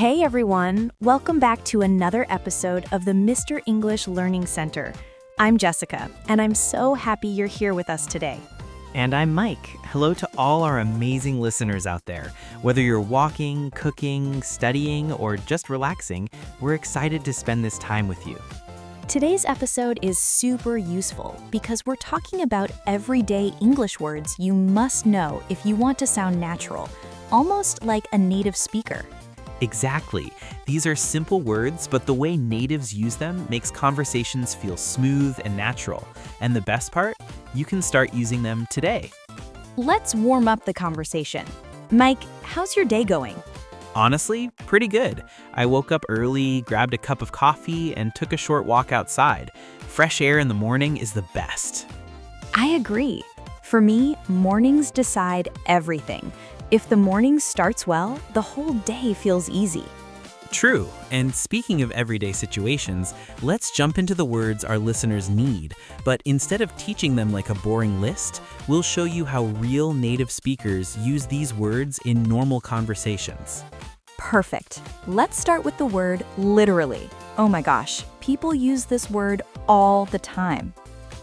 Hey everyone, welcome back to another episode of the Mr. English Learning Center. I'm Jessica, and I'm so happy you're here with us today. And I'm Mike. Hello to all our amazing listeners out there. Whether you're walking, cooking, studying, or just relaxing, we're excited to spend this time with you. Today's episode is super useful because we're talking about everyday English words you must know if you want to sound natural, almost like a native speaker. Exactly. These are simple words, but the way natives use them makes conversations feel smooth and natural. And the best part? You can start using them today. Let's warm up the conversation. Mike, how's your day going? Honestly, pretty good. I woke up early, grabbed a cup of coffee, and took a short walk outside. Fresh air in the morning is the best. I agree. For me, mornings decide everything. If the morning starts well, the whole day feels easy. True. And speaking of everyday situations, let's jump into the words our listeners need. But instead of teaching them like a boring list, we'll show you how real native speakers use these words in normal conversations. Perfect. Let's start with the word literally. Oh my gosh, people use this word all the time.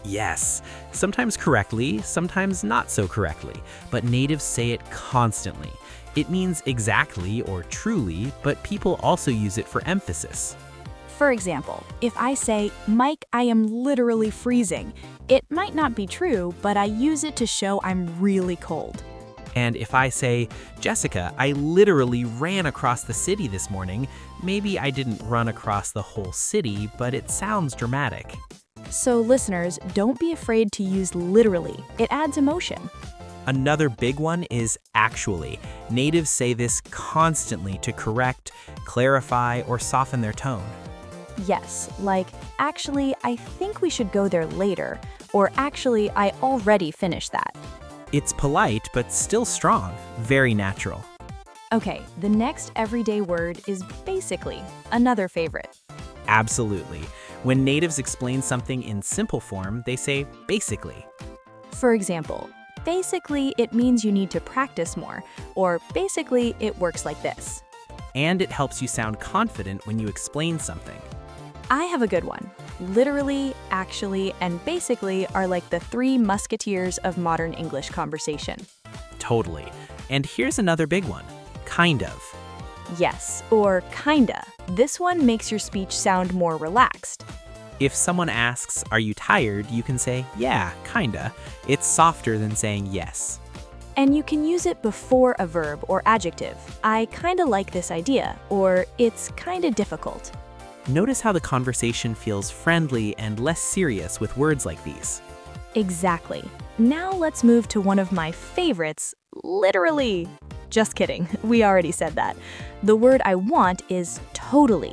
Yes, sometimes correctly, sometimes not so correctly, but natives say it constantly. It means exactly or truly, but people also use it for emphasis. For example, if I say, Mike, I am literally freezing, it might not be true, but I use it to show I'm really cold. And if I say, Jessica, I literally ran across the city this morning, maybe I didn't run across the whole city, but it sounds dramatic. So listeners, don't be afraid to use literally. It adds emotion. Another big one is actually. Natives say this constantly to correct, clarify, or soften their tone. Yes, like, actually, I think we should go there later, or actually, I already finished that. It's polite, but still strong, very natural. Okay, the next everyday word is basically, another favorite. Absolutely. When natives explain something in simple form, they say basically. For example, basically it means you need to practice more, or basically it works like this. And it helps you sound confident when you explain something. I have a good one. Literally, actually, and basically are like the three musketeers of modern English conversation. Totally. And here's another big one. Kind of. Yes, or kinda. This one makes your speech sound more relaxed. If someone asks, are you tired? You can say, yeah, kinda. It's softer than saying yes. And you can use it before a verb or adjective. I kinda like this idea, or it's kinda difficult. Notice how the conversation feels friendly and less serious with words like these. Exactly. Now let's move to one of my favorites, literally. Just kidding, we already said that. The word I want is totally.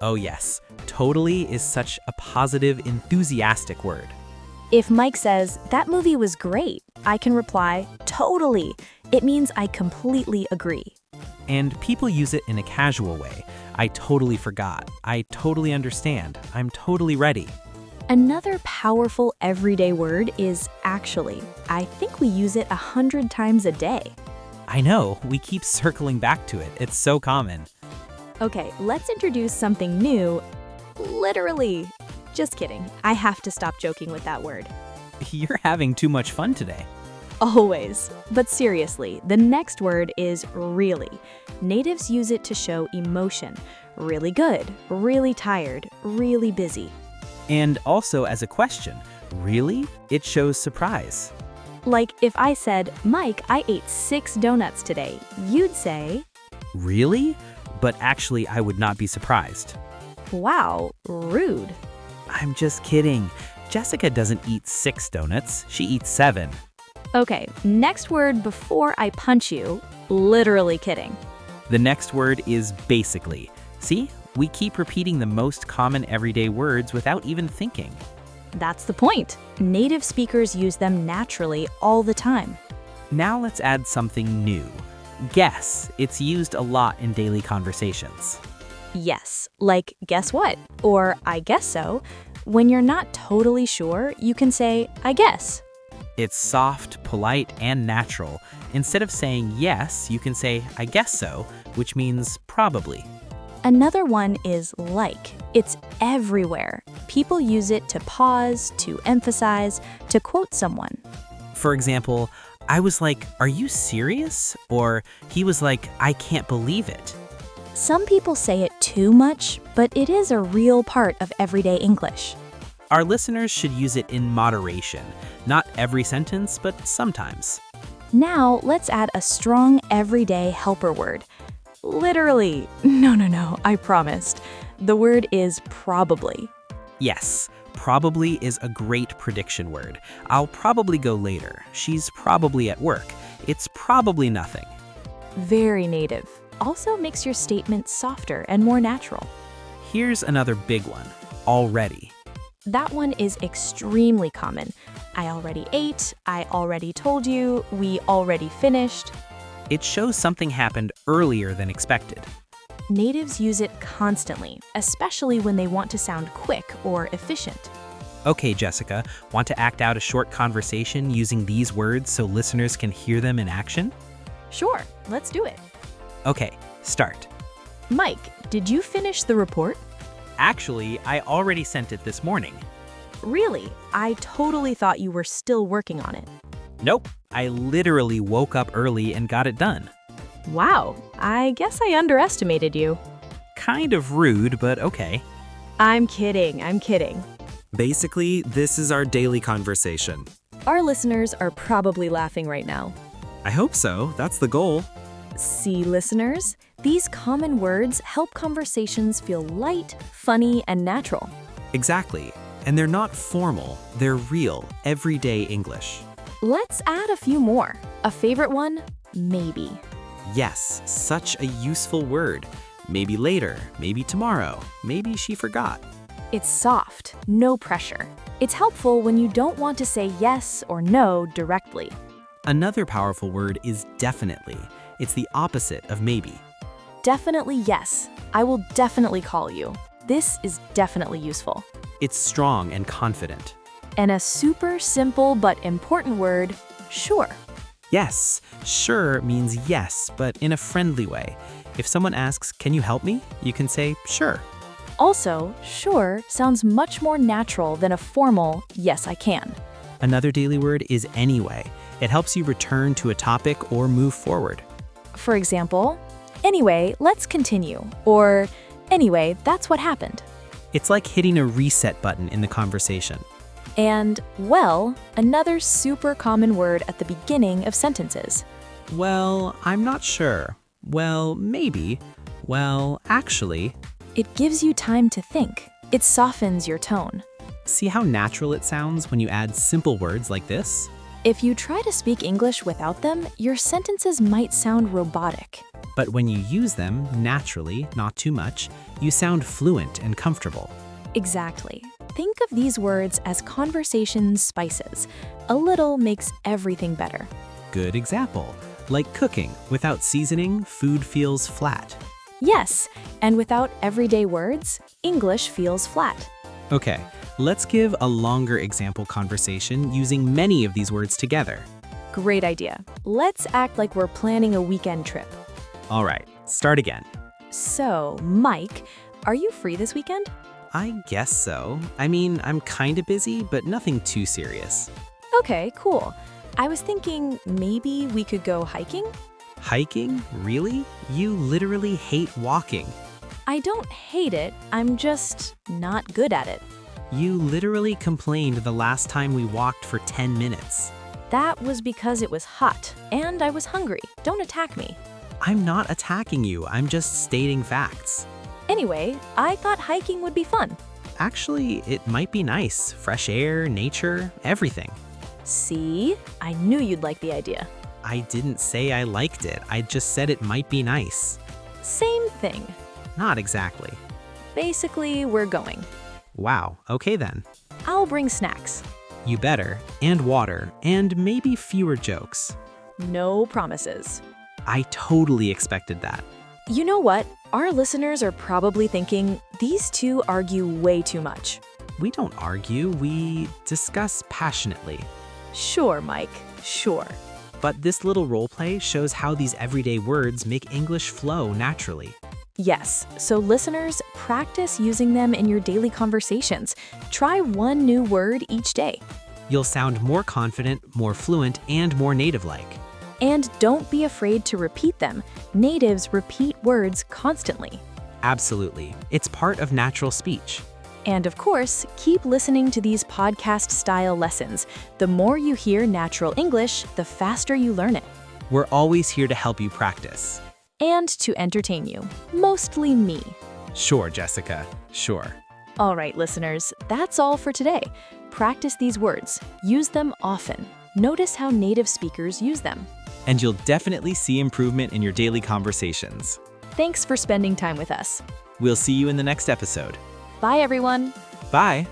Oh yes, totally is such a positive, enthusiastic word. If Mike says, that movie was great, I can reply, totally. It means I completely agree. And people use it in a casual way. I totally forgot. I totally understand. I'm totally ready. Another powerful everyday word is actually. I think we use it 100 times a day. I know, we keep circling back to it. It's so common. Okay, let's introduce something new. Literally. Just kidding. I have to stop joking with that word. You're having too much fun today. Always. But seriously, the next word is really. Natives use it to show emotion. Really good, really tired, really busy. And also as a question, really? It shows surprise. Like if I said, Mike, I ate 6 donuts today, you'd say, really? But actually, I would not be surprised. wow, rude. I'm just kidding. Jessica doesn't eat 6 donuts. She eats 7. Okay, next word before I punch you, literally kidding. The next word is basically. See? We keep repeating the most common everyday words without even thinking. That's the point. Native speakers use them naturally all the time. Now let's add something new. Guess. It's used a lot in daily conversations. Yes, like guess what? Or I guess so. When you're not totally sure, you can say, I guess. It's soft, polite, and natural. Instead of saying yes, you can say, I guess so, which means probably. Another one is like. It's everywhere. People use it to pause, to emphasize, to quote someone. For example, I was like, "Are you serious?" Or he was like, "I can't believe it." Some people say it too much, but it is a real part of everyday English. Our listeners should use it in moderation. Not every sentence, but sometimes. Now, let's add a strong everyday helper word. Literally. No, I promised. The word is probably. Yes, probably is a great prediction word. I'll probably go later. She's probably at work. It's probably nothing. Very native. Also makes your statement softer and more natural. Here's another big one. Already. That one is extremely common. I already ate, I already told you, we already finished. It shows something happened earlier than expected. Natives use it constantly, especially when they want to sound quick or efficient. Okay, Jessica, want to act out a short conversation using these words so listeners can hear them in action? Sure, let's do it. Okay, start. Mike, did you finish the report? Actually, I already sent it this morning. Really? I totally thought you were still working on it. Nope, I literally woke up early and got it done. Wow, I guess I underestimated you. Kind of rude, but okay. I'm kidding. Basically, this is our daily conversation. Our listeners are probably laughing right now. I hope so. That's the goal. See, listeners, these common words help conversations feel light, funny, and natural. Exactly. And they're not formal. They're real, everyday English. Let's add a few more. A favorite one? Maybe. Yes, such a useful word. Maybe later, maybe tomorrow, maybe she forgot. It's soft, no pressure. It's helpful when you don't want to say yes or no directly. Another powerful word is definitely. It's the opposite of maybe. Definitely yes. I will definitely call you. This is definitely useful. It's strong and confident. And a super simple but important word, sure. Yes, sure means yes, but in a friendly way. If someone asks, "Can you help me?" you can say, "Sure." Also, sure sounds much more natural than a formal, yes, I can. Another daily word is anyway. It helps you return to a topic or move forward. For example, anyway, let's continue. Or, anyway, that's what happened. It's like hitting a reset button in the conversation. And, well, another super common word at the beginning of sentences. Well, I'm not sure. Well, maybe. Well, actually. It gives you time to think. It softens your tone. See how natural it sounds when you add simple words like this? If you try to speak English without them, your sentences might sound robotic. But when you use them naturally, not too much, you sound fluent and comfortable. Exactly. Think of these words as conversation spices. A little makes everything better. Good example. Like cooking. Without seasoning, food feels flat. Yes, and without everyday words, English feels flat. Okay, let's give a longer example conversation using many of these words together. Great idea. Let's act like we're planning a weekend trip. All right, start again. So, Mike, are you free this weekend? I guess so. I mean, I'm kinda busy, but nothing too serious. Okay, cool. I was thinking maybe we could go hiking? Hiking? Really? You literally hate walking. I don't hate it, I'm just not good at it. You literally complained the last time we walked for 10 minutes. That was because it was hot, and I was hungry. Don't attack me. I'm not attacking you, I'm just stating facts. Anyway, I thought hiking would be fun. Actually, it might be nice. Fresh air, nature, everything. See? I knew you'd like the idea. I didn't say I liked it, I just said it might be nice. Same thing. Not exactly. Basically, we're going. Wow, okay then. I'll bring snacks. You better, and water, and maybe fewer jokes. No promises. I totally expected that. You know what? Our listeners are probably thinking, these two argue way too much. We don't argue, we discuss passionately. Sure, Mike, sure. But this little role play shows how these everyday words make English flow naturally. Yes, so listeners, practice using them in your daily conversations. Try one new word each day. You'll sound more confident, more fluent, and more native-like. And don't be afraid to repeat them. Natives repeat words constantly. Absolutely. It's part of natural speech. And of course, keep listening to these podcast-style lessons. The more you hear natural English, the faster you learn it. We're always here to help you practice. And to entertain you. Mostly me. Sure, Jessica. Sure. All right, listeners, that's all for today. Practice these words. Use them often. Notice how native speakers use them. And you'll definitely see improvement in your daily conversations. Thanks for spending time with us. We'll see you in the next episode. Bye, everyone. Bye.